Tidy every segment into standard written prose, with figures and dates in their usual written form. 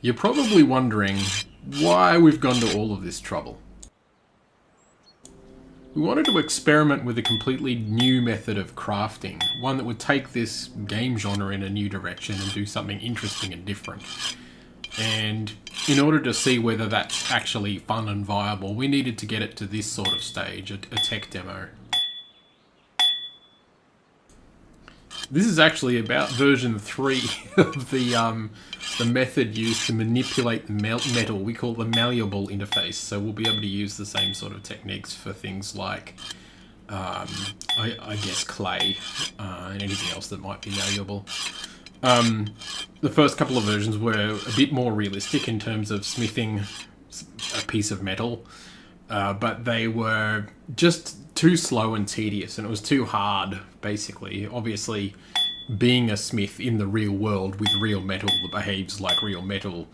You're probably wondering why we've gone to all of this trouble. We wanted to experiment with a completely new method of crafting, one that would take this game genre in a new direction and do something interesting and different. And in order to see whether that's actually fun and viable, we needed to get it to this sort of stage, a tech demo. This is actually about version 3 of the method used to manipulate the metal. We call it the malleable interface, so we'll be able to use the same sort of techniques for things like, I guess, clay and anything else that might be malleable. The first couple of versions were a bit more realistic in terms of smithing a piece of metal, but they were just too slow and tedious, and it was too hard, basically. Obviously, being a smith in the real world with real metal that behaves like real metal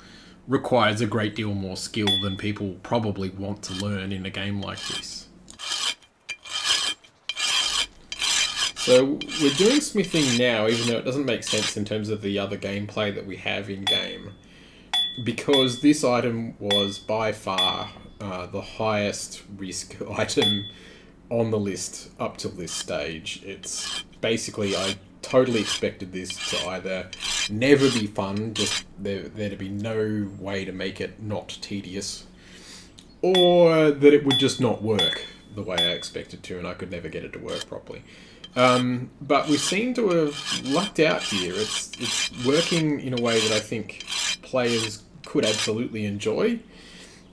requires a great deal more skill than people probably want to learn in a game like this. So we're doing smithing now, even though it doesn't make sense in terms of the other gameplay that we have in-game, because this item was by far the highest risk item on the list up till this stage. It's basically, I totally expected this to either never be fun, just there to be no way to make it not tedious, or that it would just not work the way I expected to, and I could never get it to work properly. But we seem to have lucked out here. It's working in a way that I think players could absolutely enjoy,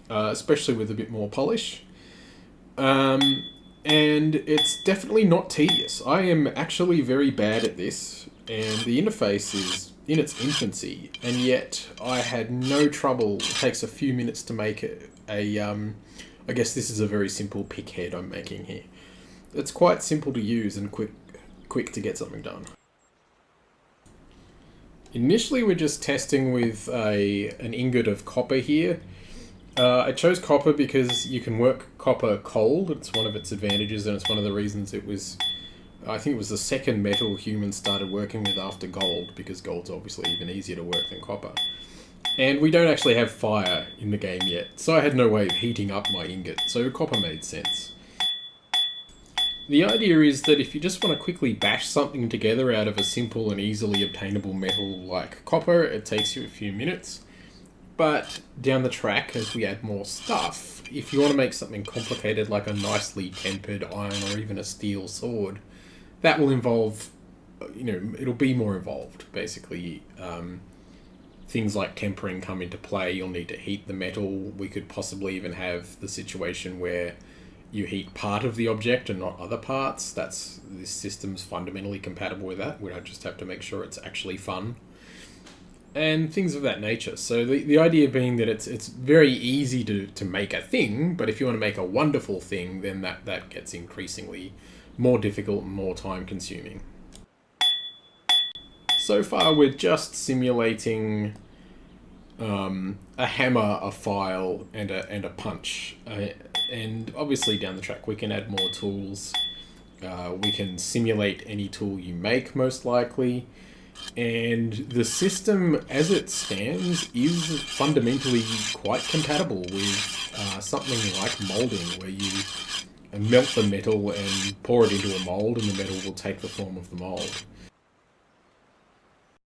especially with a bit more polish. And it's definitely not tedious. I am actually very bad at this, and the interface is in its infancy, and yet I had no trouble. It takes a few minutes to make I guess this is a very simple pick head I'm making here. It's quite simple to use and quick to get something done. Initially, we're just testing with an ingot of copper here. I chose copper because you can work copper cold. It's one of its advantages, and it's one of the reasons it was, I think it was the second metal humans started working with after gold, because gold's obviously even easier to work than copper. And we don't actually have fire in the game yet, so I had no way of heating up my ingot, so copper made sense. The idea is that if you just want to quickly bash something together out of a simple and easily obtainable metal like copper, it takes you a few minutes. But down the track, as we add more stuff, if you want to make something complicated like a nicely tempered iron or even a steel sword, that will involve, it'll be more involved, basically. Things like tempering come into play. You'll need to heat the metal. We could possibly even have the situation where you heat part of the object and not other parts. This system's fundamentally compatible with that. We'd just have to make sure it's actually fun. And things of that nature. So the idea being that it's very easy to make a thing, but if you want to make a wonderful thing, then that gets increasingly more difficult and more time consuming. So far we're just simulating a hammer, a file, and a punch. And obviously down the track we can add more tools. We can simulate any tool you make, most likely. And the system, as it stands, is fundamentally quite compatible with something like molding, where you melt the metal and pour it into a mold, and the metal will take the form of the mold.